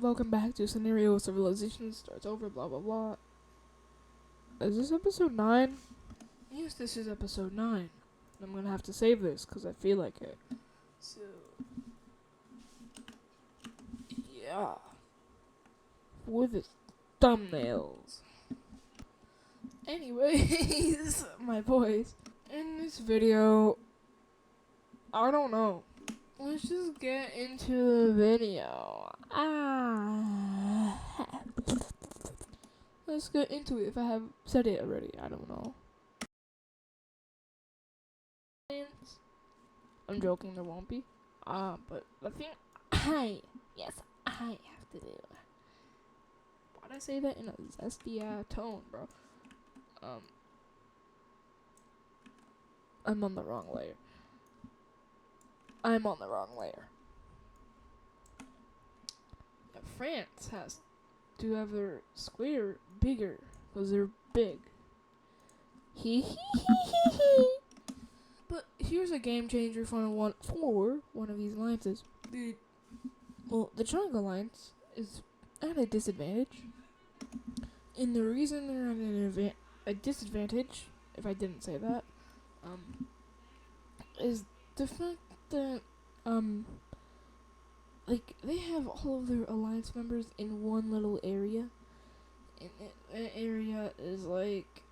Welcome back to Scenario Civilization Starts Over, blah blah blah. Is this episode 9? Yes, this is episode 9. I'm gonna have to save this because I feel like it. So, yeah. For the thumbnails. Anyways, my boys. In this video, I don't know. Let's just get into the video. Let's get into it if I have said it already. I don't know. I'm joking, there won't be. But the thing I have to do. Why'd I say that in a zesty tone, bro? I'm on the wrong layer. Yeah, France has to have their square bigger because they're big. Hee hee hee hee hee. But here's a game changer for one of these alliances. The Triangle Alliance is at a disadvantage. And the reason they're at a disadvantage, if I didn't say that, is the fact that, like, they have all of their alliance members in one little area. And that area is like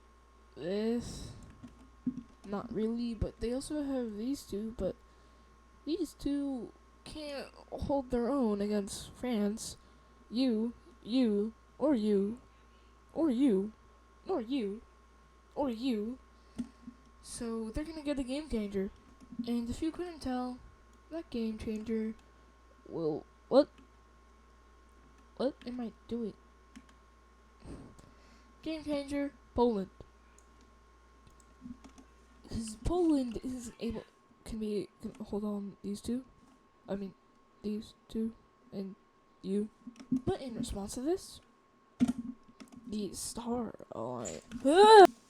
this. Not really, but they also have these two, but these two can't hold their own against France. You, or you, or you, or you, or you. So they're gonna get a game changer. And if you couldn't tell, that game changer will... What am I doing? Game changer, Poland. Because Poland is able... Can hold on these two? I mean, these two and you. But in response to this, the Star Alliance...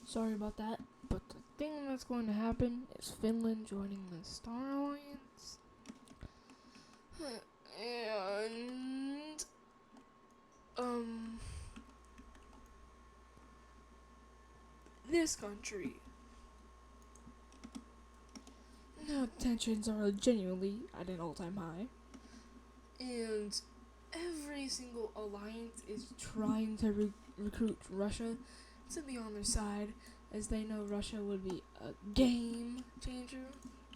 Sorry about that. But the thing that's going to happen is Finland joining the Star Alliance. And... This country. Now tensions are genuinely at an all-time high. And every single alliance is trying to recruit Russia to be on their side, as they know Russia would be a game changer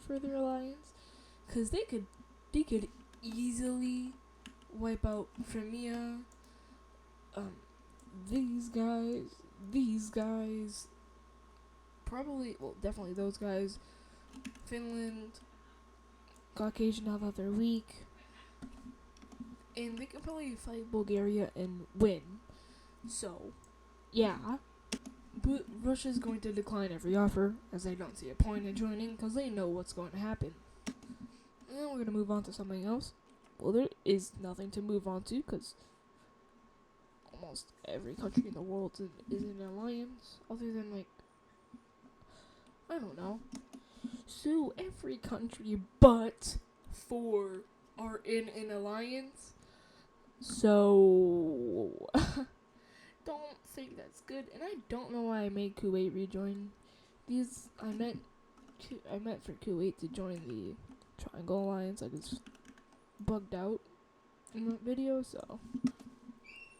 for their alliance, because they could easily wipe out Crimea. These guys, probably, well, definitely those guys. Finland, Caucasian, now that they're weak, and they can probably fight Bulgaria and win. So, yeah. But Russia's going to decline every offer, as they don't see a point in joining, because they know what's going to happen. And we're going to move on to something else. Well, there is nothing to move on to, because almost every country in the world is in an alliance, other than, like, I don't know. So, every country but 4 are in an alliance. So... don't think that's good, and I don't know why I made Kuwait rejoin. I meant for Kuwait to join the Triangle Alliance. I just bugged out in that video, so.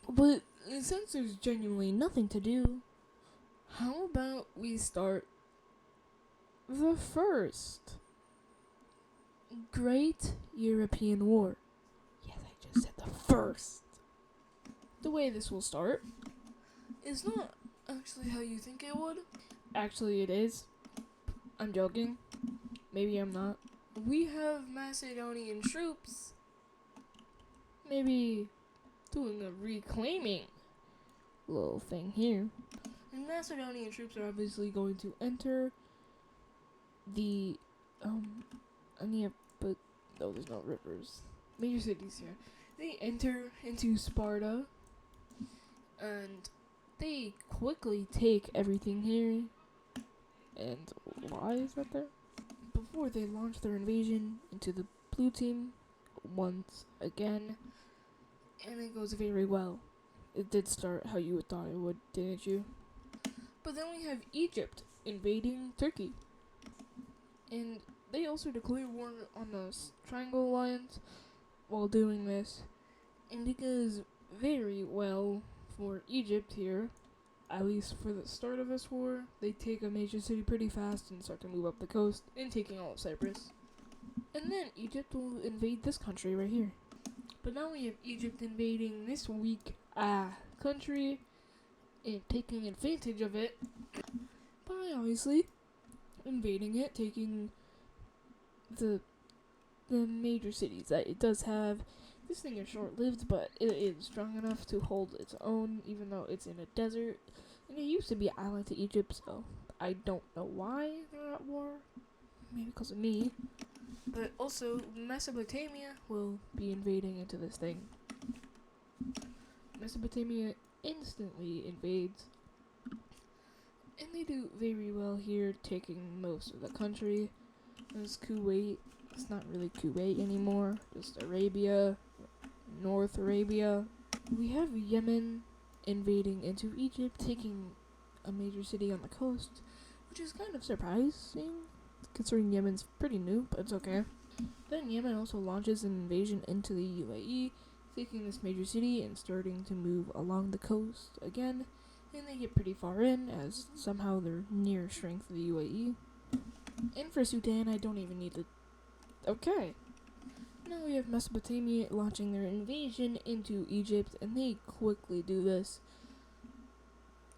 But since there's genuinely nothing to do, how about we start the first Great European War? Yes, I just said the first. The way this will start is not actually how you think it would. Actually, it is. I'm joking. Maybe I'm not. We have Macedonian troops maybe doing a reclaiming little thing here. And Macedonian troops are obviously going to enter the, but no, there's no rivers. Major cities here. They enter into Sparta, and they quickly take everything here. And why is that there? Before they launch their invasion into the blue team once again. and it goes very well. It did start how you would thought it would, didn't you? But then we have Egypt invading Turkey, and they also declare war on the Triangle Alliance while doing this, and it goes very well for Egypt here. At least for the start of this war, they take a major city pretty fast and start to move up the coast and taking all of Cyprus. And then Egypt will invade this country right here. But now we have Egypt invading this weak country and taking advantage of it by obviously invading it, taking the major cities that it does have. This thing is short-lived, but it is strong enough to hold its own, even though it's in a desert. And it used to be an island to Egypt, so I don't know why they're at war. Maybe because of me. But also, Mesopotamia will be invading into this thing. Mesopotamia instantly invades. And they do very well here, taking most of the country. There's Kuwait. It's not really Kuwait anymore, just Arabia, North Arabia. We have Yemen invading into Egypt, taking a major city on the coast, which is kind of surprising, considering Yemen's pretty new, but it's okay. Then Yemen also launches an invasion into the UAE, taking this major city and starting to move along the coast again, and they get pretty far in, as somehow they're near strength of the UAE. And for Sudan, I don't even need to... Okay. Now we have Mesopotamia launching their invasion into Egypt, and they quickly do this.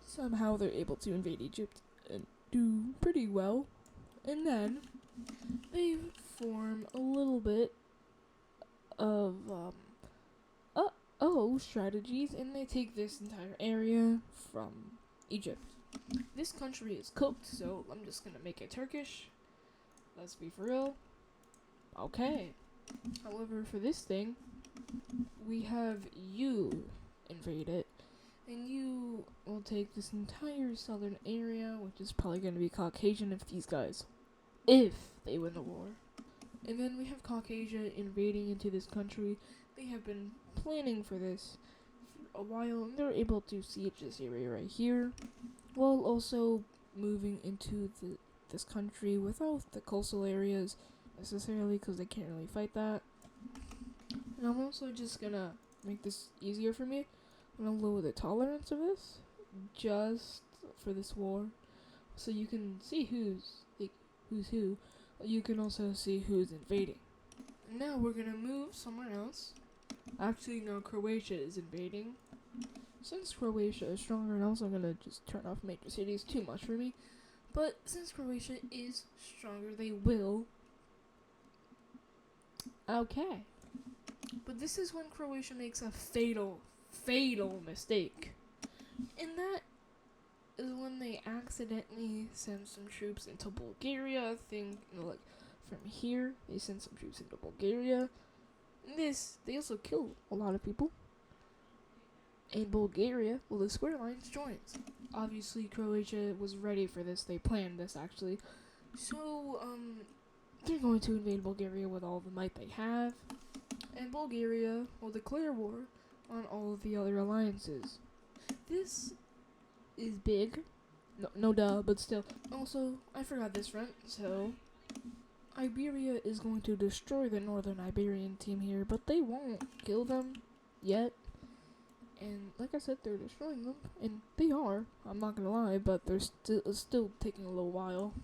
Somehow they're able to invade Egypt and do pretty well. And then they form a little bit of strategies, and they take this entire area from Egypt. This country is cooked, so I'm just gonna make it Turkish. Let's be for real. Okay. However, for this thing, we have you invade it, and you will take this entire southern area, which is probably going to be Caucasian if they win the war. And then we have Caucasia invading into this country. They have been planning for this for a while, and they're able to siege this area right here, while also moving into this country without the coastal areas necessarily, because they can't really fight that. And I'm also just gonna make this easier for me. I'm gonna lower the tolerance of this just for this war, so you can see who's who. You can also see who's invading. Now we're gonna move somewhere else. Actually, no, Croatia is invading. Since Croatia is stronger, and also I'm gonna just turn off major cities, too much for me. But since Croatia is stronger, they will. Okay. But this is when Croatia makes a fatal mistake. And that is when they accidentally send some troops into Bulgaria. I think, like, from here, they send some troops into Bulgaria. And they also kill a lot of people. And Bulgaria, well, the Square Alliance joins. Obviously, Croatia was ready for this. They planned this, actually. So, they're going to invade Bulgaria with all the might they have. And Bulgaria will declare war on all of the other alliances. This is big. No duh, but still. Also, I forgot this front, so Iberia is going to destroy the Northern Iberian team here, but they won't kill them yet. And like I said, they're destroying them, and they are. I'm not gonna lie, but they're still taking a little while.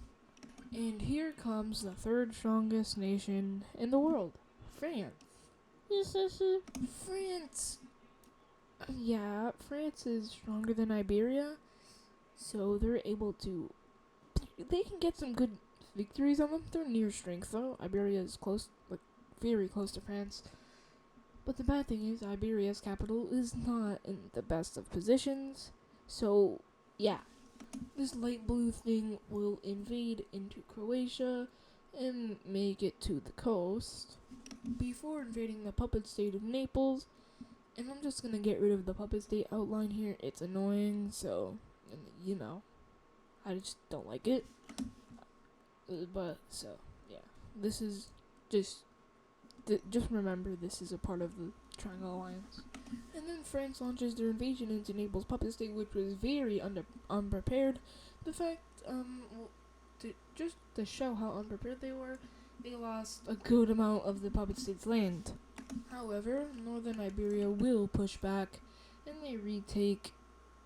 And here comes the third strongest nation in the world, France. France. Yeah, France is stronger than Iberia, so they're able to. They can get some good victories on them. They're near strength though. Iberia is close, like very close to France. But the bad thing is, Iberia's capital is not in the best of positions. So yeah, this light blue thing will invade into Croatia and make it to the coast before invading the puppet state of Naples. And I'm just gonna get rid of the puppet state outline here. It's annoying, so, you know, I just don't like it. But, so, yeah. This is just remember, this is a part of the Triangle Alliance. And then France launches their invasion into Naples puppet state, which was very unprepared. The fact, just to show how unprepared they were, they lost a good amount of the puppet state's land. However, Northern Iberia will push back, and they retake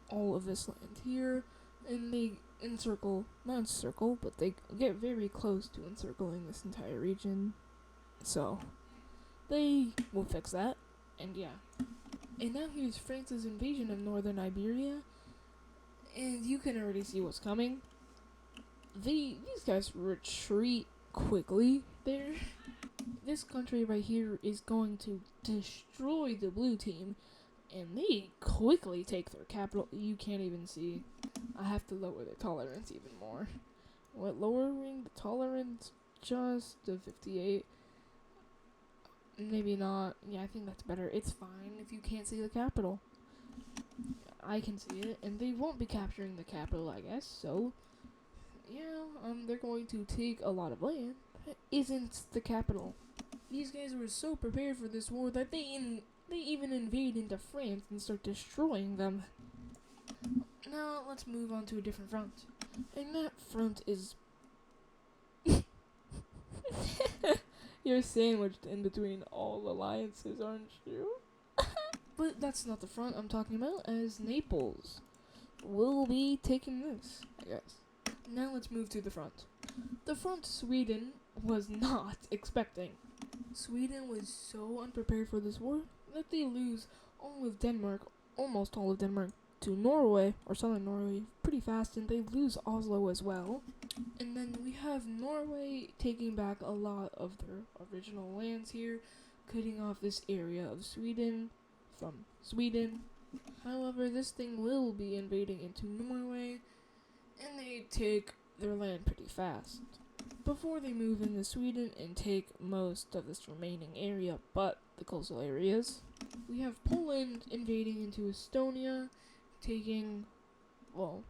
all of this land here, and they but they get very close to encircling this entire region. So, they will fix that, and yeah. And now here's France's invasion of Northern Iberia, and you can already see what's coming. These guys retreat quickly there. This country right here is going to destroy the blue team, and they quickly take their capital. You can't even see. I have to lower the tolerance even more. What, lowering the tolerance just to 58? Maybe not. Yeah, I think that's better. It's fine if you can't see the capital. I can see it, and they won't be capturing the capital, I guess, so yeah, they're going to take a lot of land. That isn't the capital. These guys were so prepared for this war that they even invade into France and start destroying them. Now, let's move on to a different front. And that front is... You're sandwiched in between all alliances, aren't you? But that's not the front I'm talking about, as Naples will be taking this, I guess. Now let's move to the front. The front Sweden was not expecting. Sweden was so unprepared for this war that they lose almost all of Denmark, to Norway, or southern Norway, pretty fast, and they lose Oslo as well. And then we have Norway taking back a lot of their original lands here, cutting off this area of Sweden from Sweden. However, this thing will be invading into Norway, and they take their land pretty fast before they move into Sweden and take most of this remaining area, but the coastal areas. We have Poland invading into Estonia, taking, well,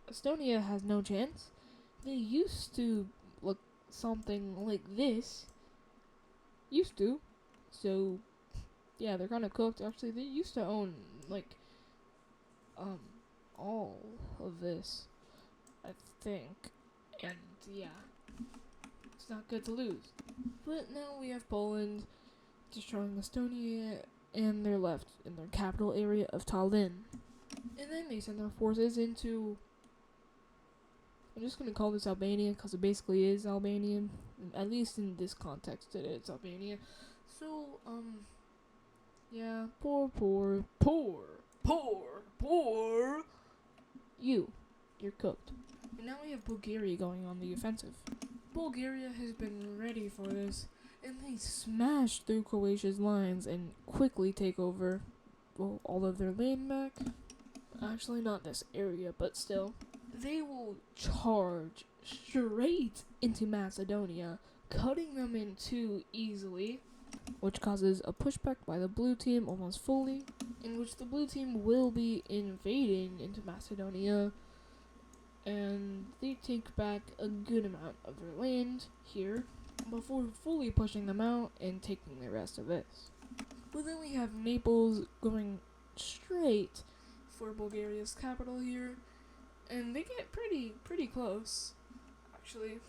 Estonia has no chance. They used to look something like this. Used to. So, yeah, they're kind of cooked. Actually, they used to own, like, all of this, I think. And, yeah, it's not good to lose. But now we have Poland destroying Estonia, and they're left in their capital area of Tallinn. And then they send their forces into... I'm just going to call this Albania because it basically is Albanian. At least in this context, it's Albania. So, yeah, poor. You're cooked. And now we have Bulgaria going on the offensive. Bulgaria has been ready for this, and they smash through Croatia's lines and quickly take over, well, all of their land back. Actually, not this area, but still. They will charge straight into Macedonia, cutting them in two easily, which causes a pushback by the blue team almost fully, in which the blue team will be invading into Macedonia, and they take back a good amount of their land here before fully pushing them out and taking the rest of this. But then we have Naples going straight for Bulgaria's capital here, and they get pretty close, actually.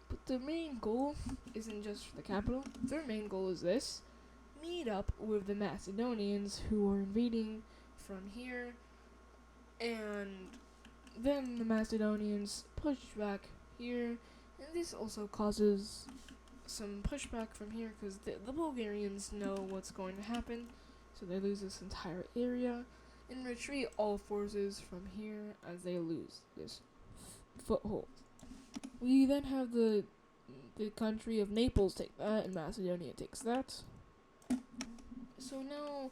But the main goal isn't just for the capital. Their main goal is this: meet up with the Macedonians who are invading from here, and then the Macedonians push back here, and this also causes some pushback from here because the Bulgarians know what's going to happen, so they lose this entire area and retreat all forces from here as they lose this foothold. We then have the country of Naples take that, and Macedonia takes that. So now,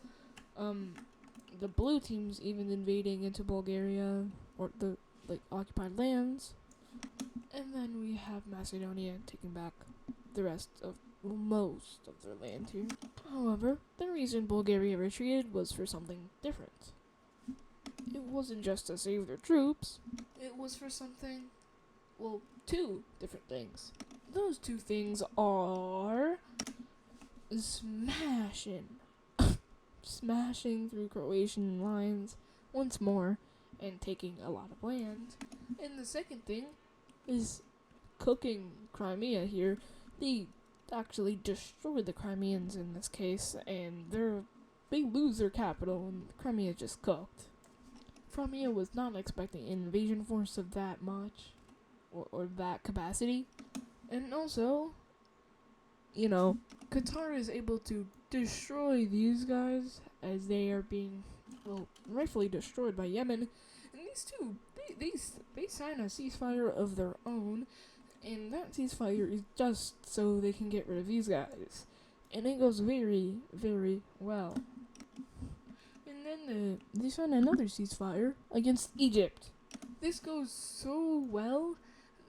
the blue team's even invading into Bulgaria, or the, occupied lands. And then we have Macedonia taking back the rest of, most of their land here. However, the reason Bulgaria retreated was for something different. It wasn't just to save their troops, it was for something, well, two different things. Those two things are smashing smashing through Croatian lines once more and taking a lot of land. And the second thing is cooking Crimea here. They actually destroyed the Crimeans in this case, and they lose their capital, and Crimea just cooked. Crimea was not expecting an invasion force of that much, or that capacity. And also, Qatar is able to destroy these guys as they are being, rightfully destroyed by Yemen. And these two, they sign a ceasefire of their own, and that ceasefire is just so they can get rid of these guys. And it goes very, very well. And then they sign another ceasefire against Egypt. This goes so well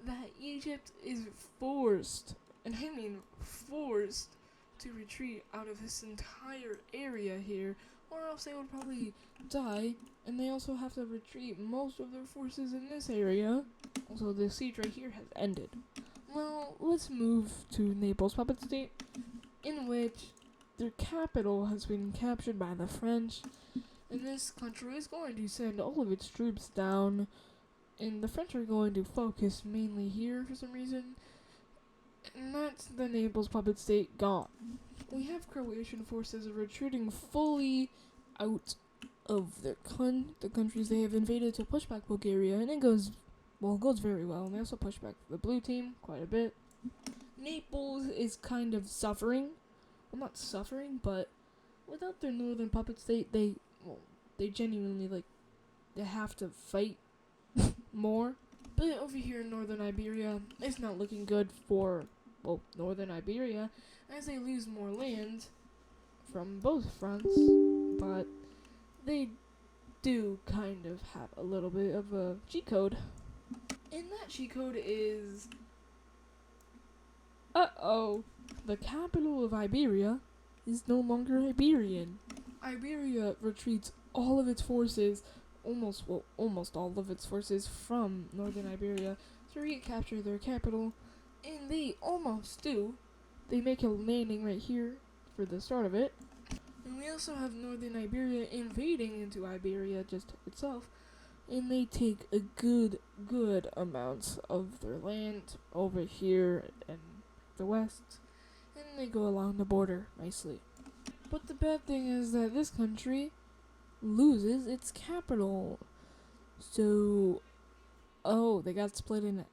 that Egypt is forced, and I mean forced, to retreat out of this entire area here, or else they would probably die, and they also have to retreat most of their forces in this area. Also, the siege right here has ended. Well, let's move to Naples Puppet State, in which their capital has been captured by the French, and this country is going to send all of its troops down, and the French are going to focus mainly here for some reason, and that's the Naples Puppet State gone. We have Croatian forces retreating fully out of the countries they have invaded to push back Bulgaria, and it goes very well. And they also push back the blue team quite a bit. Naples is kind of suffering. Well, not suffering, but without their northern puppet state, they genuinely, they have to fight more. But over here in northern Iberia, it's not looking good for, northern Iberia, as they lose more land from both fronts, but they do kind of have a little bit of a cheat code. And that cheat code is, the capital of Iberia is no longer Iberian. Iberia retreats all of its forces, almost all of its forces from northern Iberia to recapture their capital, and they almost do. They make a landing right here for the start of it. And we also have northern Iberia invading into Iberia just itself, and they take a good amount of their land over here in the west, and they go along the border nicely. But the bad thing is that this country loses its capital. So, they got split in.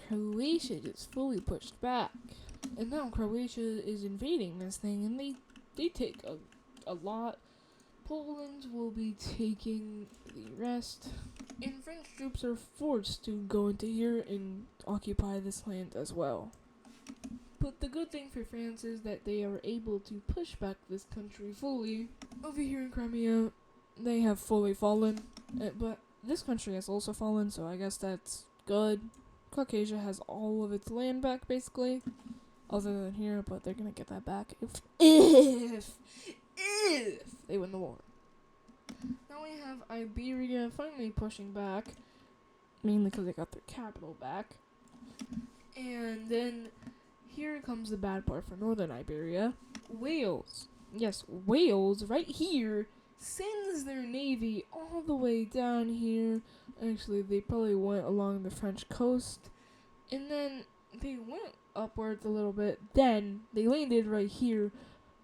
Croatia just fully pushed back. And now Croatia is invading this thing, and they take a lot. Poland will be taking the rest. And French troops are forced to go into here and occupy this land as well. But the good thing for France is that they are able to push back this country fully. Over here in Crimea, they have fully fallen, but this country has also fallen, so I guess that's good. Caucasia has all of its land back, basically, other than here, but they're gonna get that back if they win the war. Now we have Iberia finally pushing back, mainly because they got their capital back. And then here comes the bad part for northern Iberia. Wales. Yes, Wales, right here, sends their navy all the way down here. Actually, they probably went along the French coast, and then they went upwards a little bit. Then they landed right here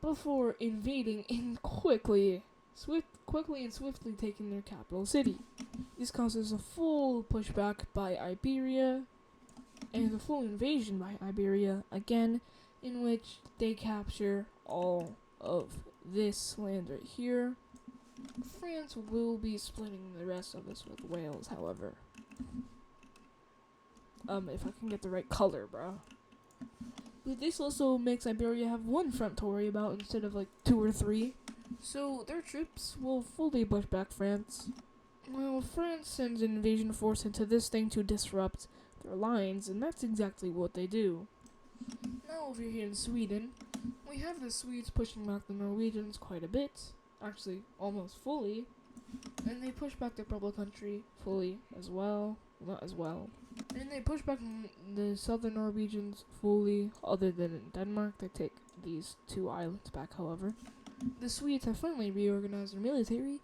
before invading and quickly and swiftly taking their capital city. This causes a full pushback by Iberia and a full invasion by Iberia again, in which they capture all of this land right here. France will be splitting the rest of this with Wales, however. If I can get the right color, bro. But this also makes Iberia have one front to worry about instead of 2 or 3. So their troops will fully push back France. Well, France sends an invasion force into this thing to disrupt their lines, and that's exactly what they do. Now over here in Sweden, we have the Swedes pushing back the Norwegians quite a bit. Actually, almost fully. And they push back the Purple Country fully as well. Not as well. And they push back the southern Norwegians fully, other than in Denmark. They take these 2 islands back, however. the Swedes have finally reorganized their military,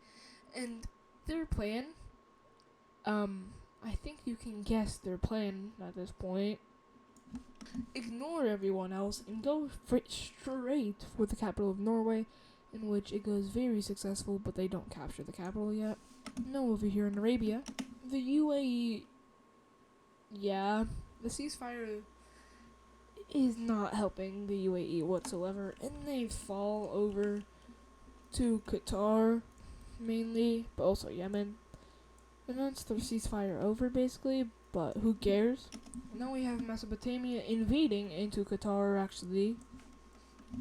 and their plan, I think you can guess their plan at this point. Ignore everyone else and go straight for the capital of Norway, in which it goes very successful, but they don't capture the capital yet. No, over here in Arabia, the UAE, yeah, the ceasefire is not helping the UAE whatsoever, and they fall over to Qatar, mainly, but also Yemen. And that's their ceasefire over, basically, but who cares? Now we have Mesopotamia invading into Qatar, actually.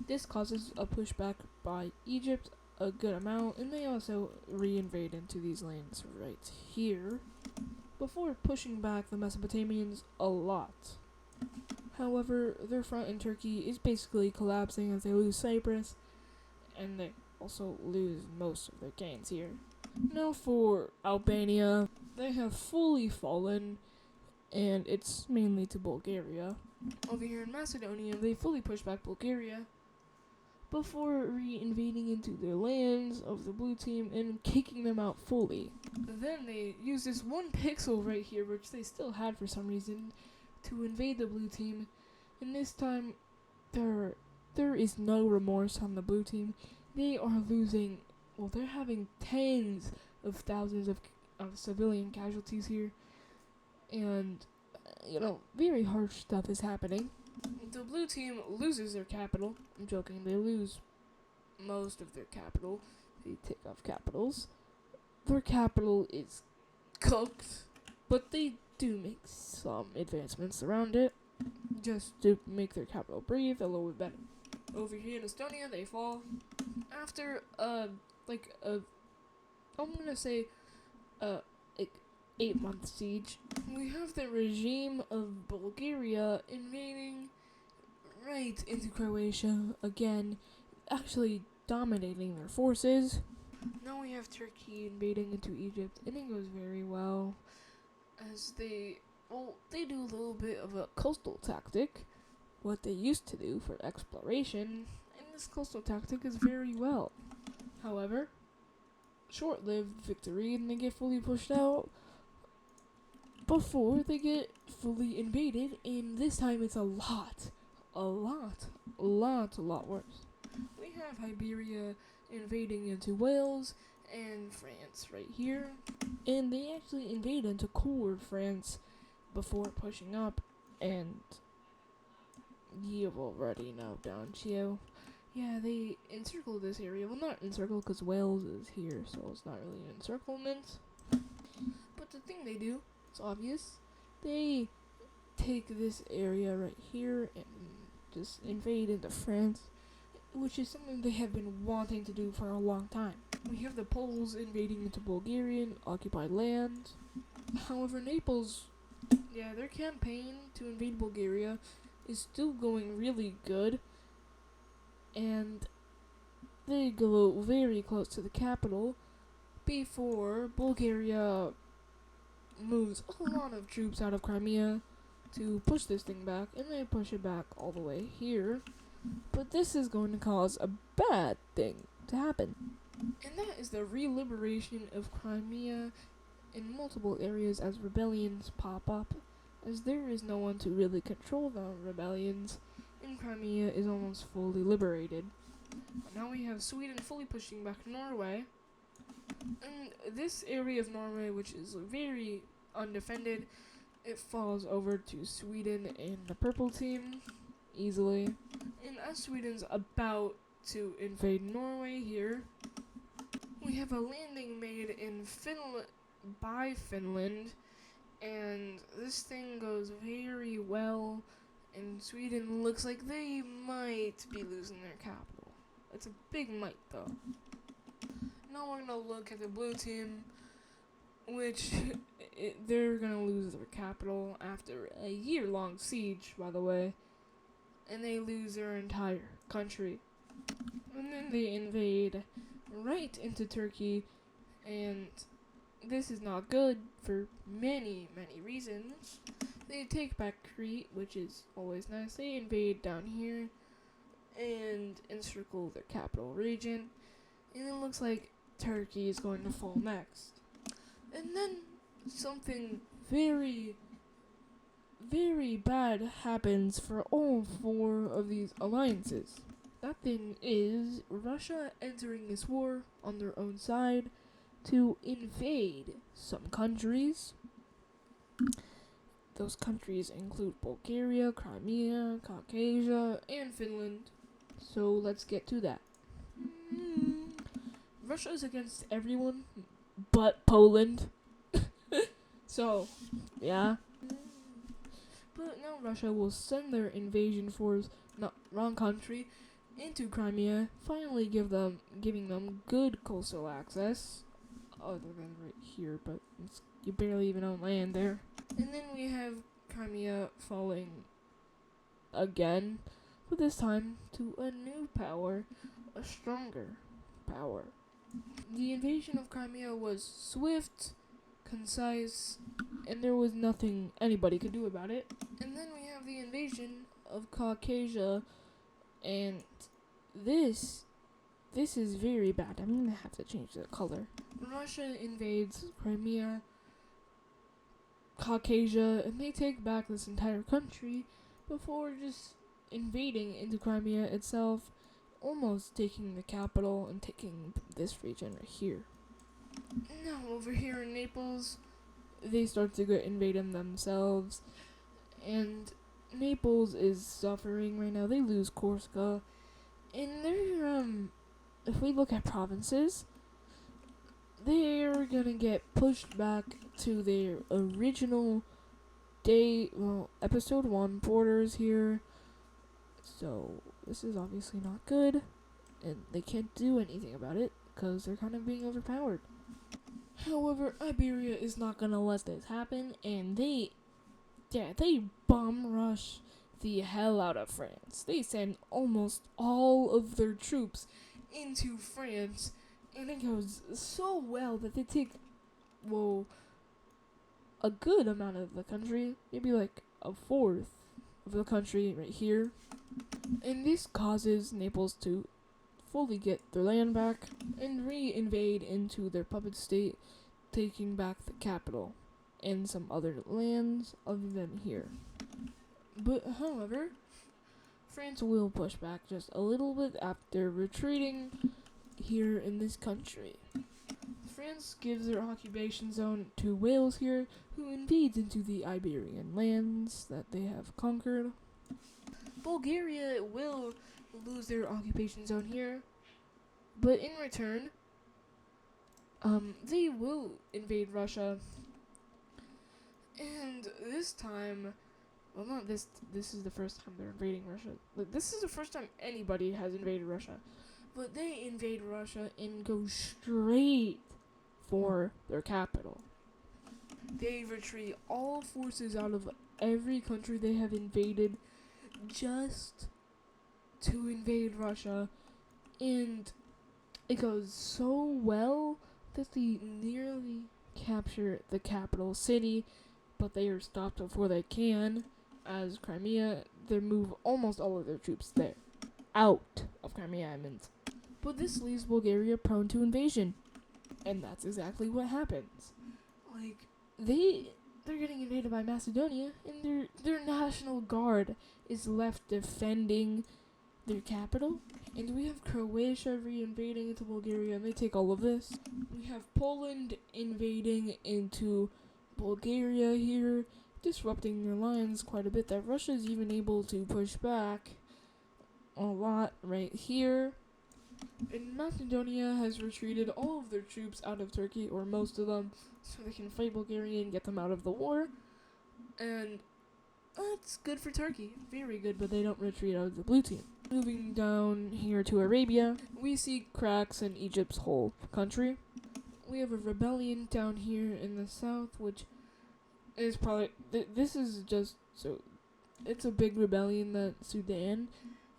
This causes a pushback by Egypt a good amount, and they also re-invade into these lands right here, before pushing back the Mesopotamians a lot. However, their front in Turkey is basically collapsing as they lose Cyprus, and they also lose most of their gains here. Now for Albania, they have fully fallen, and it's mainly to Bulgaria. Over here in Macedonia, they fully push back Bulgaria before re-invading into their lands of the blue team and kicking them out fully. Then they use this one pixel right here, which they still had for some reason, to invade the blue team, and this time there is no remorse on the blue team. They are losing, well, they're having tens of thousands of civilian casualties here, and very harsh stuff is happening. The blue team loses their capital. I'm joking, they lose most of their capital. They take off capitals. Their capital is cooked, but they do make some advancements around it, just to make their capital breathe a little bit better. Over here in Estonia, they fall after I'm gonna say 8-month siege. We have the regime of Bulgaria invading right into Croatia again, actually dominating their forces. Now we have Turkey invading into Egypt, and it goes very well, as they do a little bit of a coastal tactic, what they used to do for exploration, and this coastal tactic is very well. However, short-lived victory, and they get fully pushed out before they get fully invaded, and this time it's a lot worse. We have Iberia invading into Wales and France right here, and they actually invade into core France before pushing up, and you've already know, don't you? Yeah, they encircle this area. Well, not encircle, because Wales is here, so it's not really an encirclement. But the thing they do, it's obvious, they take this area right here and just invade into France, which is something they have been wanting to do for a long time. We have the Poles invading into Bulgarian occupied land. However, Naples, their campaign to invade Bulgaria is still going really good, and they go very close to the capital before Bulgaria moves a lot of troops out of Crimea to push this thing back, and they push it back all the way here. But this is going to cause a bad thing to happen, and that is the re-liberation of Crimea in multiple areas as rebellions pop up, as there is no one to really control the rebellions, and Crimea is almost fully liberated. Now we have Sweden fully pushing back Norway, and this area of Norway, which is very undefended, it falls over to Sweden and the purple team easily. And as Sweden's about to invade Norway here, we have a landing made in Finland by Finland, and this thing goes very well, and Sweden looks like they might be losing their capital. It's a big might, though. Now we're going to look at the blue team, which they're going to lose their capital after a year-long siege, by the way, and they lose their entire country. And then they invade right into Turkey, and this is not good for many reasons. They take back Crete, which is always nice. They invade down here, and encircle their capital region. And it looks like Turkey is going to fall next. And then something very, very bad happens for all four of these alliances. That thing is Russia entering this war on their own side to invade some countries. Those countries include Bulgaria, Crimea, Caucasia, and Finland. So let's get to that. Russia is against everyone but Poland. So, yeah. But now Russia will send their invasion force, wrong country, into Crimea, finally giving them good coastal access, other than right here, but you barely even own land there. And then we have Crimea falling again, but this time to a new power, a stronger power. The invasion of Crimea was swift, concise, and there was nothing anybody could do about it. And then we have the invasion of Caucasia, and this is very bad. I'm gonna have to change the color. Russia invades Crimea, Caucasia, and they take back this entire country before just invading into Crimea itself, almost taking the capital and taking this region right here. Now over here in Naples, they start to get invaded themselves, and Naples is suffering right now. They lose Corsica, and they're if we look at provinces, they're gonna get pushed back to their original episode 1 borders here. So this is obviously not good, and they can't do anything about it because they're kind of being overpowered. However, Iberia is not gonna let this happen, and they bum rush the hell out of France. They send almost all of their troops into France, and it goes so well that they take, a good amount of the country, maybe like a fourth of the country right here. And this causes Naples to fully get their land back and re-invade into their puppet state, taking back the capital and some other lands other than here. But however, France will push back just a little bit after retreating here in this country. France gives their occupation zone to Wales here, who invades into the Iberian lands that they have conquered. Bulgaria will lose their occupation zone here, but in return, they will invade Russia. And this time, not this. This is the first time they're invading Russia. This is the first time anybody has invaded Russia, but they invade Russia and go straight for their capital. They retreat all forces out of every country they have invaded just to invade Russia, and it goes so well that they nearly capture the capital city, but they are stopped before they can, as Crimea, they move almost all of their troops there. Out of Crimea, I meant. But this leaves Bulgaria prone to invasion. And that's exactly what happens. They're getting invaded by Macedonia, and their national guard is left defending their capital. And we have Croatia re-invading into Bulgaria, and they take all of this. We have Poland invading into Bulgaria here, disrupting their lines quite a bit, that Russia is even able to push back a lot right here. And Macedonia has retreated all of their troops out of Turkey, or most of them, so they can fight Bulgaria and get them out of the war. And that's good for Turkey. Very good, but they don't retreat out of the blue team. Moving down here to Arabia, we see cracks in Egypt's whole country. We have a rebellion down here in the south, which is probably... this is just... so it's a big rebellion that Sudan...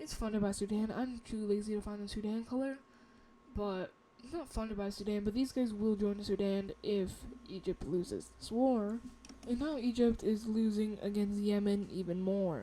It's funded by Sudan. I'm too lazy to find the Sudan color, but it's not funded by Sudan, but these guys will join Sudan if Egypt loses this war. And now Egypt is losing against Yemen even more.